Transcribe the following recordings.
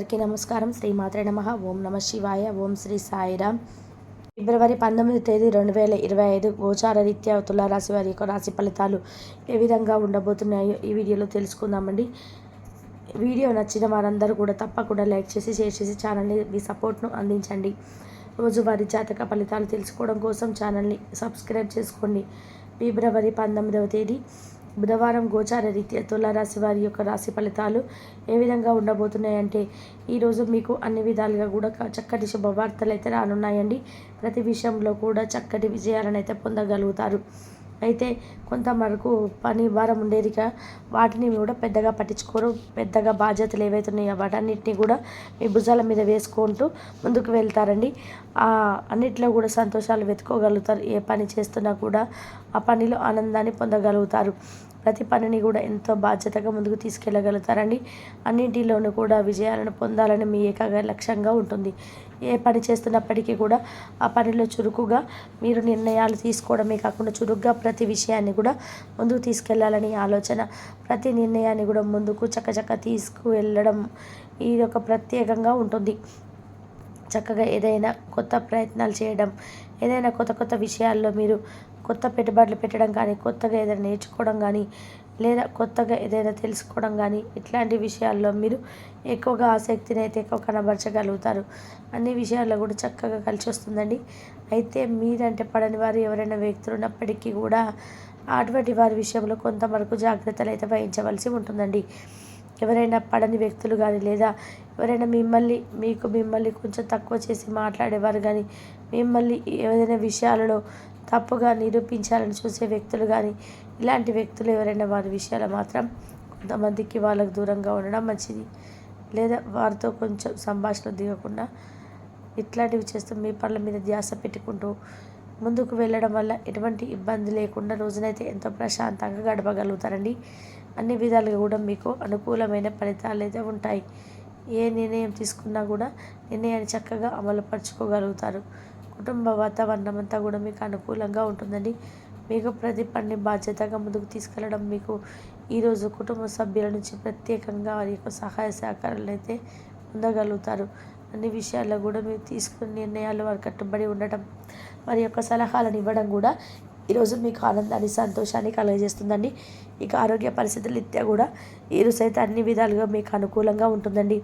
అందరికీ నమస్కారం. శ్రీమాత్రే నమః. ఓం నమ శివాయ. ఓం శ్రీ సాయిరామ్. ఫిబ్రవరి 19 తేదీ 2025 గోచార రీత్యా తులారాశి వారి యొక్క రాశి ఫలితాలు ఏ విధంగా ఉండబోతున్నాయో ఈ వీడియోలో తెలుసుకుందామండి. వీడియో నచ్చిన వారందరూ కూడా తప్పకుండా లైక్ చేసి షేర్ చేసి ఛానల్ని మీ సపోర్ట్ను అందించండి. రోజువారీ జాతక ఫలితాలు తెలుసుకోవడం కోసం ఛానల్ని సబ్స్క్రైబ్ చేసుకోండి. ఫిబ్రవరి 19వ తేదీ బుధవారం గోచార రీత్యా తులారాశి వారి యొక్క రాశి ఫలితాలు ఏ విధంగా ఉండబోతున్నాయంటే, ఈరోజు మీకు అన్ని విధాలుగా కూడా చక్కటి శుభవార్తలు అయితే రానున్నాయండి. ప్రతి విషయంలో కూడా చక్కటి విజయాలను అయితే పొందగలుగుతారు. అయితే కొంతవరకు పని భారం ఉండేదిగా వాటిని కూడా పెద్దగా పట్టించుకోరు. పెద్దగా బాధ్యతలు ఏవైతున్నాయో వాటన్నిటిని కూడా మీ భుజాల మీద వేసుకుంటూ ముందుకు వెళ్తారండి. అన్నిట్లో కూడా సంతోషాలు వెతుకోగలుగుతారు. ఏ పని చేస్తున్నా కూడా ఆ పనిలో ఆనందాన్ని పొందగలుగుతారు. ప్రతి పనిని కూడా ఎంతో బాధ్యతగా ముందుకు తీసుకెళ్ళగలుగుతారండి. అన్నింటిలోనూ కూడా విజయాలను పొందాలని మీ ఏకైక లక్ష్యంగా ఉంటుంది. ఏ పని చేస్తున్నప్పటికీ కూడా ఆ పనిలో చురుకుగా మీరు నిర్ణయాలు తీసుకోవడమే కాకుండా చురుగ్గా ప్రతి విషయాన్ని కూడా ముందుకు తీసుకెళ్లాలని ఆలోచన, ప్రతి నిర్ణయాన్ని కూడా ముందుకు చక్కచక్క తీసుకువెళ్ళడం ఇది ఒక ప్రత్యేకంగా ఉంటుంది. చక్కగా ఏదైనా కొత్త ప్రయత్నాలు చేయడం, ఏదైనా కొత్త కొత్త విషయాల్లో మీరు కొత్త పెట్టుబడులు పెట్టడం కానీ, కొత్తగా ఏదైనా నేర్చుకోవడం కానీ, లేదా కొత్తగా ఏదైనా తెలుసుకోవడం కానీ, ఇట్లాంటి విషయాల్లో మీరు ఎక్కువగా ఆసక్తిని అయితే ఎక్కువ కనబరచగలుగుతారు. అన్ని విషయాల్లో కూడా చక్కగా కలిసి వస్తుందండి. అయితే మీరంటే పడని వారు ఎవరైనా వ్యక్తులు ఉన్నప్పటికీ కూడా అటువంటి వారి విషయంలో కొంతవరకు జాగ్రత్తలు అయితే వహించవలసి ఉంటుందండి. ఎవరైనా పడని వ్యక్తులు కానీ, లేదా ఎవరైనా మిమ్మల్ని కొంచెం తక్కువ చేసి మాట్లాడేవారు కానీ, మిమ్మల్ని ఏదైనా విషయాలలో తప్పుగా నిరూపించాలని చూసే వ్యక్తులు కానీ, ఇలాంటి వ్యక్తులు ఎవరైనా వారి విషయాలు మాత్రం కొంతమందికి వాళ్ళకు దూరంగా ఉండడం మంచిది. లేదా వారితో కొంచెం సంభాషణ దిగకుండా ఇట్లాంటివి చేస్తూ మీ పనుల మీద ధ్యాస పెట్టుకుంటూ ముందుకు వెళ్ళడం వల్ల ఎటువంటి ఇబ్బంది లేకుండా రోజునైతే ఎంతో ప్రశాంతంగా గడపగలుగుతారండి. అన్ని విధాలుగా కూడా మీకు అనుకూలమైన ఫలితాలు అయితే ఉంటాయి. ఏ నిర్ణయం తీసుకున్నా కూడా నిర్ణయాన్ని చక్కగా అమలుపరుచుకోగలుగుతారు. కుటుంబ వాతావరణం అంతా కూడా మీకు అనుకూలంగా ఉంటుందండి. మీకు ప్రతి పని బాధ్యతగా ముందుకు తీసుకెళ్ళడం, మీకు ఈరోజు కుటుంబ సభ్యుల నుంచి ప్రత్యేకంగా వారి యొక్క సహాయ సహకారాలు అయితే పొందగలుగుతారు. అన్ని విషయాల్లో కూడా మీరు తీసుకున్న నిర్ణయాలు వారు కట్టుబడి ఉండటం, వారి యొక్క సలహాలను ఇవ్వడం కూడా ఈరోజు మీకు ఆనందాన్ని సంతోషాన్ని కలుగజేస్తుందండి. ఇక ఆరోగ్య పరిస్థితులు రీత్యా కూడా ఈరోజు అయితే అన్ని విధాలుగా మీకు అనుకూలంగా ఉంటుందండి.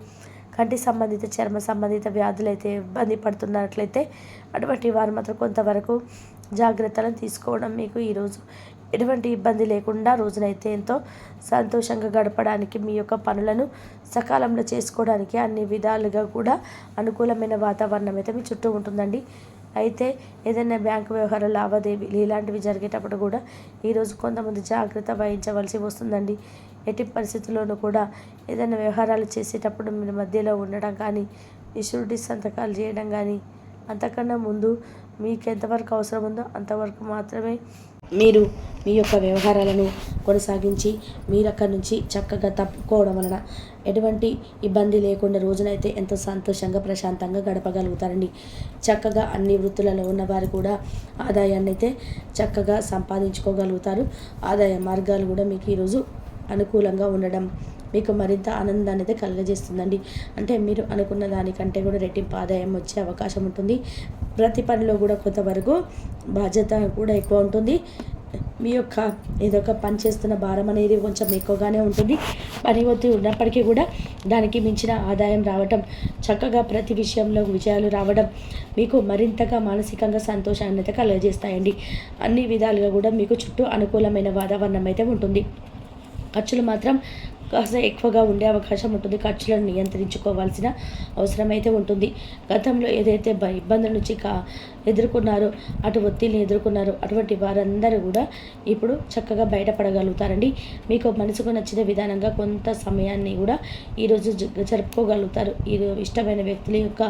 కంటి సంబంధిత చర్మ సంబంధిత వ్యాధులు అయితే ఇబ్బంది పడుతున్నట్లయితే అటువంటి వారు మాత్రం కొంతవరకు జాగ్రత్తలను తీసుకోవడం మీకు ఈరోజు ఎటువంటి ఇబ్బంది లేకుండా రోజునైతే ఎంతో సంతోషంగా గడపడానికి, మీ యొక్క పనులను సకాలంలో చేసుకోవడానికి అన్ని విధాలుగా కూడా అనుకూలమైన వాతావరణం అయితే మీ చుట్టూ ఉంటుందండి. అయితే ఏదైనా బ్యాంకు వ్యవహార లావాదేవీలు ఇలాంటివి జరిగేటప్పుడు కూడా ఈరోజు కొంతమంది జాగ్రత్త వహించవలసి వస్తుందండి. ఎట్టి పరిస్థితుల్లోనూ కూడా ఏదైనా వ్యవహారాలు చేసేటప్పుడు మీరు మధ్యలో ఉండడం కానీ, ఈ షూరిటీ సంతకాలు చేయడం కానీ, అంతకన్నా ముందు మీకు ఎంతవరకు అవసరం ఉందో అంతవరకు మాత్రమే మీరు మీ యొక్క వ్యవహారాలను కొనసాగించి మీరు అక్కడి నుంచి చక్కగా తప్పుకోవడం వలన ఎటువంటి ఇబ్బంది లేకుండా రోజునైతే ఎంతో సంతోషంగా ప్రశాంతంగా గడపగలుగుతారండి. చక్కగా అన్ని వృత్తులలో ఉన్నవారు కూడా ఆదాయాన్ని అయితే చక్కగా సంపాదించుకోగలుగుతారు. ఆదాయ మార్గాలు కూడా మీకు ఈరోజు అనుకూలంగా ఉండడం మీకు మరింత ఆనందాన్ని అయితే కలుగజేస్తుందండి. అంటే మీరు అనుకున్న దానికంటే కూడా రెట్టింపు ఆదాయం వచ్చే అవకాశం ఉంటుంది. ప్రతి పనిలో కూడా కొంతవరకు బాధ్యత కూడా ఎక్కువ ఉంటుంది. మీ యొక్క ఏదో ఒక పని చేస్తున్న భారం అనేది కొంచెం ఎక్కువగానే ఉంటుంది. పని ఒత్తిడి ఉన్నప్పటికీ కూడా దానికి మించిన ఆదాయం రావటం, చక్కగా ప్రతి విషయంలో విజయాలు రావడం మీకు మరింతగా మానసికంగా సంతోషాన్ని అయితే కలుగజేస్తాయండి. అన్ని విధాలుగా కూడా మీకు చుట్టూ అనుకూలమైన వాతావరణం అయితే ఉంటుంది. ఖర్చులు మాత్రం కాస్త ఎక్కువగా ఉండే అవకాశం ఉంటుంది. ఖర్చులను నియంత్రించుకోవాల్సిన అవసరం అయితే ఉంటుంది. గతంలో ఏదైతే ఇబ్బందుల నుంచి ఎదుర్కొన్నారో, అటు ఒత్తిడిని ఎదుర్కొన్నారో అటువంటి వారందరూ కూడా ఇప్పుడు చక్కగా బయటపడగలుగుతారండి. మీకు మనసుకు నచ్చిన విధానంగా కొంత సమయాన్ని కూడా ఈరోజు జరుపుకోగలుగుతారు. ఈరోజు ఇష్టమైన వ్యక్తుల యొక్క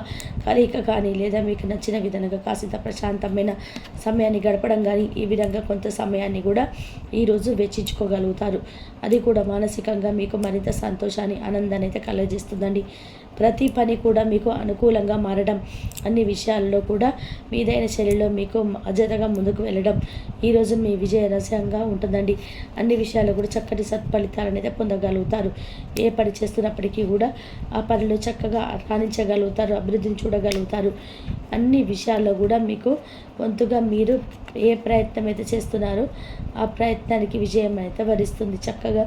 కలయిక కానీ, లేదా మీకు నచ్చిన విధంగా కాసింత ప్రశాంతమైన సమయాన్ని గడపడం కానీ, ఈ విధంగా కొంత సమయాన్ని కూడా ఈరోజు వెచ్చించుకోగలుగుతారు. అది కూడా మానసికంగా మీకు మరింత సంతోషాన్ని, ఆనందాన్ని అయితే కలుగజేస్తుందండి. ప్రతి పని కూడా మీకు అనుకూలంగా మారడం, అన్ని విషయాల్లో కూడా మీదైన శైలిలో మీకు బాధ్యతగా ముందుకు వెళ్ళడం ఈరోజు మీ విజయ రహస్యంగా ఉంటుందండి. అన్ని విషయాల్లో కూడా చక్కటి సత్ఫలితాలు అనేది పొందగలుగుతారు. ఏ పని చేస్తున్నప్పటికీ కూడా ఆ పనిలో చక్కగా రాణించగలుగుతారు, అభివృద్ధిని చూడగలుగుతారు. అన్ని విషయాల్లో కూడా మీకు వంతుగా మీరు ఏ ప్రయత్నం అయితే చేస్తున్నారో ఆ ప్రయత్నానికి విజయం అయితే వరిస్తుంది. చక్కగా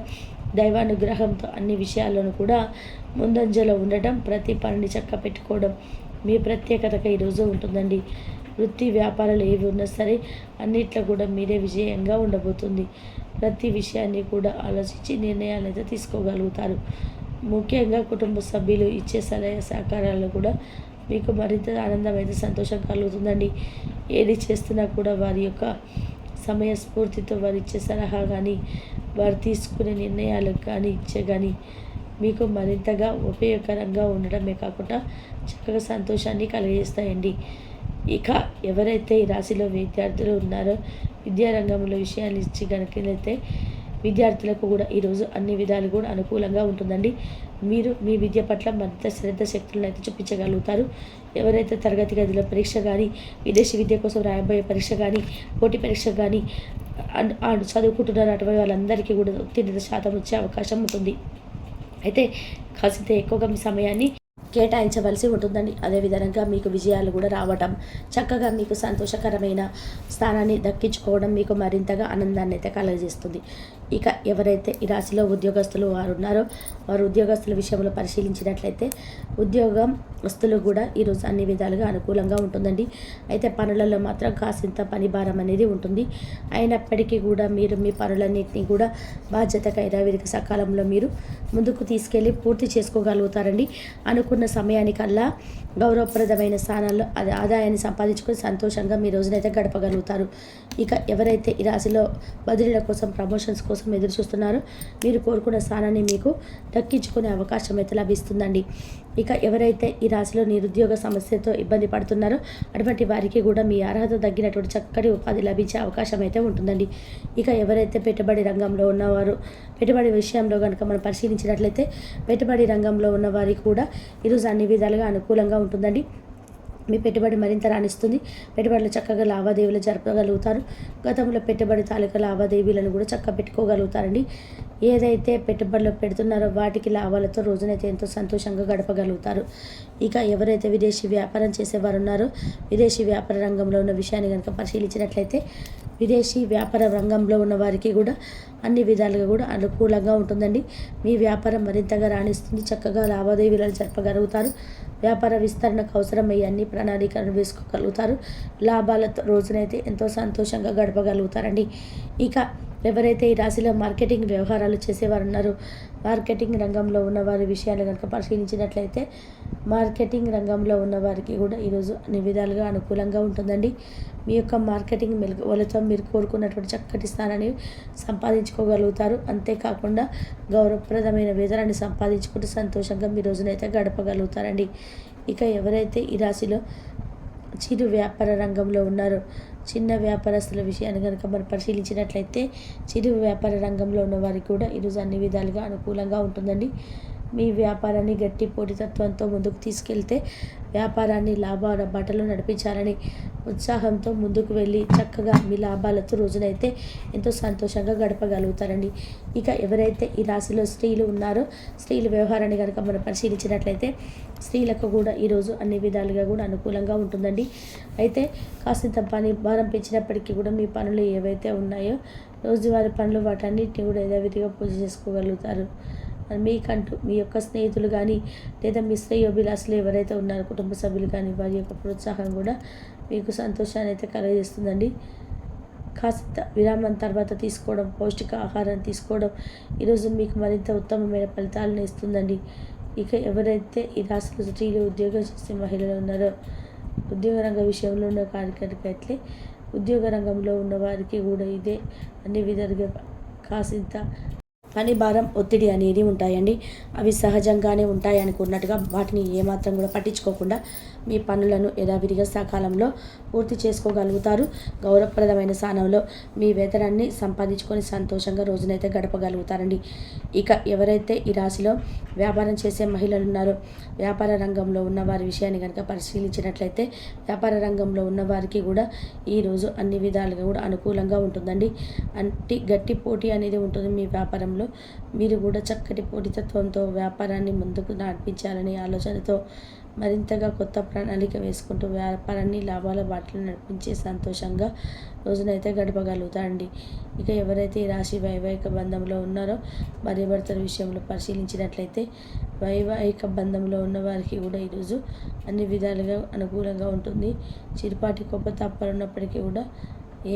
దైవానుగ్రహంతో అన్ని విషయాలను కూడా ముందంజలో ఉండటం, ప్రతి పనిని చక్క పెట్టుకోవడం మీ ప్రత్యేకతగా ఈరోజు ఉంటుందండి. వృత్తి వ్యాపారాలు ఏవి ఉన్నా సరే అన్నిట్లో కూడా మీరే విజయంగా ఉండబోతుంది. ప్రతి విషయాన్ని కూడా ఆలోచించి నిర్ణయాలు అయితే తీసుకోగలుగుతారు. ముఖ్యంగా కుటుంబ సభ్యులు ఇచ్చే సలహా సహకారాలు కూడా మీకు మరింత ఆనందం అయితే సంతోషం కలుగుతుందండి. ఏది చేస్తున్నా కూడా వారి యొక్క సమయస్ఫూర్తితో వారు ఇచ్చే సలహా కానీ, వారు తీసుకునే నిర్ణయాలకు కానీ మీకు మరింతగా ఉపయోగకరంగా ఉండడమే కాకుండా చక్కగా సంతోషాన్ని కలిగిస్తాయండి. ఇక ఎవరైతే ఈ రాశిలో విద్యార్థులు ఉన్నారో విద్యారంగంలో విషయాలు ఇచ్చి కనుకైతే విద్యార్థులకు కూడా ఈరోజు అన్ని విధాలు కూడా అనుకూలంగా ఉంటుందండి. మీరు మీ విద్య పట్ల మరింత శ్రద్ధ శక్తులను అయితే చూపించగలుగుతారు. ఎవరైతే తరగతి గదిలో పరీక్ష కానీ, విదేశీ విద్య కోసం రాయబోయే పరీక్ష కానీ, పోటీ పరీక్ష కానీ చదువుకుంటున్నారు అటువంటి వాళ్ళందరికీ కూడా ఉత్తీర్ణత శాతం వచ్చే అవకాశం ఉంటుంది. అయితే కాసింత ఎక్కువగా మీ సమయాన్ని కేటాయించవలసి ఉంటుందండి. అదేవిధంగా మీకు విజయాలు కూడా రావటం, చక్కగా మీకు సంతోషకరమైన స్థానాన్ని దక్కించుకోవడం మీకు మరింతగా ఆనందాన్ని అయితే కలుగజేస్తుంది. ఇక ఎవరైతే ఈ రాశిలో ఉద్యోగస్తులు వారు ఉన్నారో వారు ఉద్యోగస్తుల విషయంలో పరిశీలించినట్లయితే ఉద్యోగస్తులు కూడా ఈరోజు అన్ని విధాలుగా అనుకూలంగా ఉంటుందండి. అయితే పనులలో మాత్రం కాసింత పని భారం అనేది ఉంటుంది. అయినప్పటికీ కూడా మీరు మీ పనులన్నింటినీ కూడా బాధ్యతగా యథావిధిగా సకాలంలో మీరు ముందుకు తీసుకెళ్ళి పూర్తి చేసుకోగలుగుతారండి. అనుకున్న సమయానికల్లా గౌరవప్రదమైన స్థానాల్లో ఆదాయాన్ని సంపాదించుకొని సంతోషంగా మీ రోజునైతే గడపగలుగుతారు. ఇక ఎవరైతే ఈ రాశిలో బదిలీల కోసం, ప్రమోషన్స్ కోసం ఎదురు చూస్తున్నారో మీరు కోరుకున్న స్థానాన్ని మీకు దక్కించుకునే అవకాశం అయితే లభిస్తుందండి. ఇక ఎవరైతే ఈ రాశిలో నిరుద్యోగ సమస్యతో ఇబ్బంది పడుతున్నారో అటువంటి వారికి కూడా మీ అర్హత తగ్గినటువంటి చక్కటి ఉపాధి లభించే అవకాశం అయితే ఉంటుందండి. ఇక ఎవరైతే పెట్టుబడి రంగంలో ఉన్నవారు, పెట్టుబడి విషయంలో కనుక మనం పరిశీలించినట్లయితే పెట్టుబడి రంగంలో ఉన్న వారికి కూడా ఈరోజు అన్ని విధాలుగా అనుకూలంగా ఉంటుందండి. మీ పెట్టుబడి మరింత రాణిస్తుంది. పెట్టుబడులు చక్కగా లావాదేవీలు జరపగలుగుతారు. గతంలో పెట్టుబడి తాలూకా లావాదేవీలను కూడా చక్కగా పెట్టుకోగలుగుతారండి. ఏదైతే పెట్టుబడులు పెడుతున్నారో వాటికి లాభాలతో రోజునైతే ఎంతో సంతోషంగా గడపగలుగుతారు. ఇక ఎవరైతే విదేశీ వ్యాపారం చేసేవారు ఉన్నారో విదేశీ వ్యాపార రంగంలో ఉన్న విషయాన్ని కనుక పరిశీలించినట్లయితే విదేశీ వ్యాపార రంగంలో ఉన్న వారికి కూడా అన్ని విధాలుగా కూడా అనుకూలంగా ఉంటుందండి. మీ వ్యాపారం మరింతగా రాణిస్తుంది. చక్కగా లావాదేవీలను జరపగలుగుతారు. వ్యాపార విస్తరణకు అవసరమయ్యే అన్ని ప్రణాళికలను వేసుకోగలుగుతారు. లాభాలతో రోజునైతే ఎంతో సంతోషంగా గడపగలుగుతారండి. ఇక ఎవరైతే ఈ రాశిలో మార్కెటింగ్ వ్యవహారాలు చేసేవారు ఉన్నారో మార్కెటింగ్ రంగంలో ఉన్న వారి విషయాలు కనుక పరిశీలించినట్లయితే మార్కెటింగ్ రంగంలో ఉన్న వారికి కూడా ఈరోజు అన్ని విధాలుగా అనుకూలంగా ఉంటుందండి. మీ యొక్క మార్కెటింగ్ మెలకువలతో మీరు కోరుకున్నటువంటి చక్కటి స్థానాన్ని సంపాదించుకోగలుగుతారు. అంతేకాకుండా గౌరవప్రదమైన వేతనాన్ని సంపాదించుకుంటూ సంతోషంగా మీ రోజునైతే గడపగలుగుతారండి. ఇక ఎవరైతే ఈ రాశిలో చిరు వ్యాపార రంగంలో ఉన్నారో చిన్న వ్యాపారస్తుల విషయాన్ని కనుక మనం పరిశీలించినట్లయితే చిరు వ్యాపార రంగంలో ఉన్న వారికి కూడా ఈరోజు అన్ని విధాలుగా అనుకూలంగా ఉంటుందండి. మీ వ్యాపారాన్ని గట్టి పోటీతత్వంతో ముందుకు తీసుకెళ్తే వ్యాపారాన్ని లాభాల బాటలో నడిపించాలని ఉత్సాహంతో ముందుకు వెళ్ళి చక్కగా మీ లాభాలతో రోజునైతే ఎంతో సంతోషంగా గడపగలుగుతారండి. ఇక ఎవరైతే ఈ రాశిలో స్త్రీలు ఉన్నారో స్త్రీల వ్యవహారాన్ని కనుక మనం పరిశీలించినట్లయితే స్త్రీలకు కూడా ఈరోజు అన్ని విధాలుగా కూడా అనుకూలంగా ఉంటుందండి. అయితే కాసింత పని భారం పెంచినప్పటికీ కూడా మీ పనులు ఏవైతే ఉన్నాయో రోజువారీ పనులు వాటన్నిటిని కూడా యథావిధిగా పూజ చేసుకోగలుగుతారు. మీకంటూ మీ యొక్క స్నేహితులు కానీ లేదా మీ శ్రేయోభిలాషులు ఎవరైతే ఉన్నారో కుటుంబ సభ్యులు కానీ వారి యొక్క ప్రోత్సాహం కూడా మీకు సంతోషాన్ని అయితే కలుగజేస్తుందండి. కాస్త విరామం తర్వాత తీసుకోవడం, పౌష్టిక ఆహారం తీసుకోవడం ఈరోజు మీకు మరింత ఉత్తమమైన ఫలితాలను ఇస్తుందండి. ఇక ఎవరైతే ఈ రాశిలో స్త్రీలు ఉద్యోగం చేసే మహిళలు ఉన్నారో ఉద్యోగ రంగ విషయంలో ఉన్న కార్యకర్తలైతే ఉద్యోగ రంగంలో ఉన్న వారికి కూడా ఇదే అన్ని విధాలుగా కాసింత పని భారం ఒత్తిడి అనేది ఉంటాయండి. అవి సహజంగానే ఉంటాయి అనుకున్నట్టుగా వాటిని ఏమాత్రం కూడా పట్టించుకోకుండా మీ పనులను యథావిధిగా సకాలంలో పూర్తి చేసుకోగలుగుతారు. గౌరవప్రదమైన స్థానంలో మీ వేతనాన్ని సంపాదించుకొని సంతోషంగా రోజునైతే గడపగలుగుతారండి. ఇక ఎవరైతే ఈ రాశిలో వ్యాపారం చేసే మహిళలు ఉన్నారో, వ్యాపార రంగంలో ఉన్న వారి విషయాన్ని కనుక పరిశీలించినట్లయితే వ్యాపార రంగంలో ఉన్న వారికి కూడా ఈరోజు అన్ని విధాలుగా కూడా అనుకూలంగా ఉంటుందండి. గట్టి పోటీ అనేది ఉంటుంది మీ వ్యాపారంలో. మీరు కూడా చక్కటి పోటీతత్వంతో వ్యాపారాన్ని ముందుకు నడిపించాలనే ఆలోచనతో మరింతగా కొత్త ప్రణాళిక వేసుకుంటూ వ్యాపారాన్ని లాభాల బాటలో నడిపించే సంతోషంగా రోజునైతే గడపగలుగుతారండి. ఇక ఎవరైతే ఈ రాశి వైవాహిక బంధంలో ఉన్నారో భార్యాభర్తల విషయంలో పరిశీలించినట్లయితే వైవాహిక బంధంలో ఉన్న వారికి కూడా ఈరోజు అన్ని విధాలుగా అనుకూలంగా ఉంటుంది. చిరుపాటి కోపతాపాలు ఉన్నప్పటికీ కూడా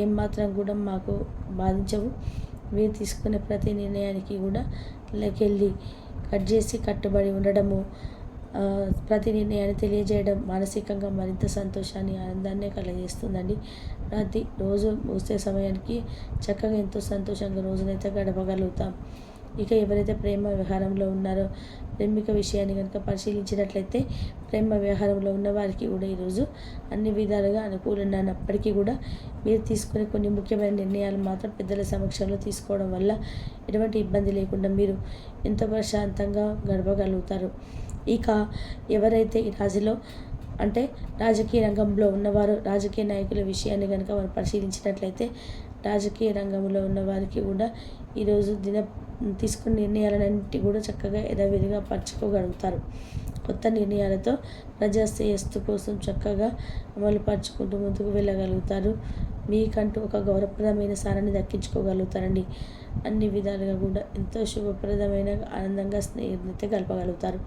ఏమాత్రం కూడా మాకు బాధించవు. మీరు తీసుకునే ప్రతి నిర్ణయానికి కూడా వెళ్ళి కట్ చేసి కట్టుబడి ఉండడము, ప్రతి నిర్ణయాన్ని తెలియజేయడం మానసికంగా మరింత సంతోషాన్ని ఆనందాన్ని కలుగజేస్తుందండి. ప్రతి రోజు ముగిసే సమయానికి చక్కగా ఎంతో సంతోషంగా రోజునైతే గడపగలుగుతాం. ఇక ఎవరైతే ప్రేమ వ్యవహారంలో ఉన్నారో ప్రేమిక విషయాన్ని కనుక పరిశీలించినట్లయితే ప్రేమ వ్యవహారంలో ఉన్న వారికి కూడా ఈరోజు అన్ని విధాలుగా అనుకూలమైనప్పటికీ కూడా మీరు తీసుకునే కొన్ని ముఖ్యమైన నిర్ణయాలు మాత్రం పెద్దల సమక్షంలో తీసుకోవడం వల్ల ఎటువంటి ఇబ్బంది లేకుండా మీరు ఎంతో ప్రశాంతంగా గడపగలుగుతారు. ఇక ఎవరైతే ఈ రాశిలో అంటే రాజకీయ రంగంలో ఉన్నవారు, రాజకీయ నాయకుల విషయాన్ని కనుక మనం పరిశీలించినట్లయితే రాజకీయ రంగంలో ఉన్న వారికి కూడా ఈరోజు తీసుకున్న నిర్ణయాలన్నింటి కూడా చక్కగా యథావిధిగా పరచుకోగలుగుతారు. కొత్త నిర్ణయాలతో ప్రజా శ్రేయస్సు కోసం చక్కగా అమలు పరుచుకుంటూ ముందుకు వెళ్ళగలుగుతారు. మీకంటూ ఒక గౌరవప్రదమైన స్థానాన్ని దక్కించుకోగలుగుతారండి. అన్ని విధాలుగా కూడా ఎంతో శుభప్రదమైన ఆనందంగా స్నేహితులైతే గడపగలుగుతారు.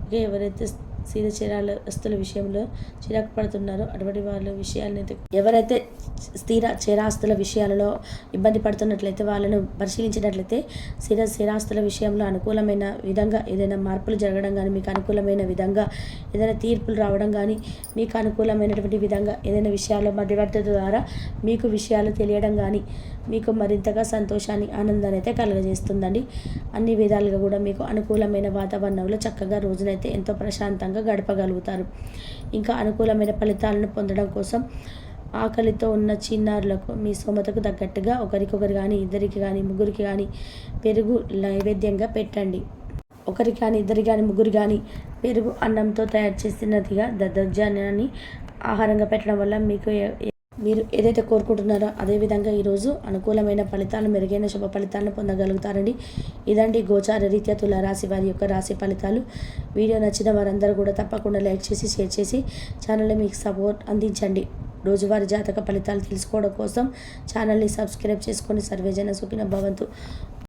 ఇక ఎవరైతే స్థిర విషయంలో చిరాకు పడుతున్నారో అటువంటి వాళ్ళ విషయాలనైతే ఎవరైతే స్థిరాస్తుల విషయాలలో ఇబ్బంది పడుతున్నట్లయితే వాళ్ళను పరిశీలించినట్లయితే స్థిరాస్తుల విషయంలో అనుకూలమైన విధంగా ఏదైనా మార్పులు జరగడం కానీ, మీకు అనుకూలమైన విధంగా ఏదైనా తీర్పులు రావడం కానీ, మీకు అనుకూలమైనటువంటి విధంగా ఏదైనా విషయాల్లో మధ్యవర్తుల ద్వారా మీకు విషయాలు తెలియడం కానీ మీకు మరింతగా సంతోషాన్ని, ఆనందాన్ని అయితే కలుగజేస్తుందండి. అన్ని విధాలుగా కూడా మీకు అనుకూలమైన వాతావరణంలో చక్కగా రోజునైతే ఎంతో ప్రశాంతంగా గడపగలుగుతారు. ఇంకా అనుకూలమైన ఫలితాలను పొందడం కోసం ఆకలితో ఉన్న చిన్నారులకు మీ స్తోమతకు తగ్గట్టుగా ఒకరికొకరు కానీ, ఇద్దరికి కానీ, ముగ్గురికి కానీ పెరుగు నైవేద్యంగా పెట్టండి. ఒకరికి కానీ, ఇద్దరికి కానీ, ముగ్గురు కానీ పెరుగు అన్నంతో తయారు చేసినదిగా దద్దోజనాన్ని ఆహారంగా పెట్టడం వల్ల మీరు ఏదైతే కోరుకుంటున్నారో అదేవిధంగా ఈరోజు అనుకూలమైన ఫలితాలు, మెరుగైన శుభ ఫలితాలను పొందగలుగుతారండి. ఇదండి గోచార రీత్యా తులారాశి వారి యొక్క రాశి ఫలితాలు. వీడియో నచ్చిన వారందరూ కూడా తప్పకుండా లైక్ చేసి, షేర్ చేసి ఛానల్ని మీకు సపోర్ట్ అందించండి. రోజువారీ జాతక ఫలితాలు తెలుసుకోవడం కోసం ఛానల్ని సబ్స్క్రైబ్ చేసుకొని సర్వేజన సుఖినో భవంతు.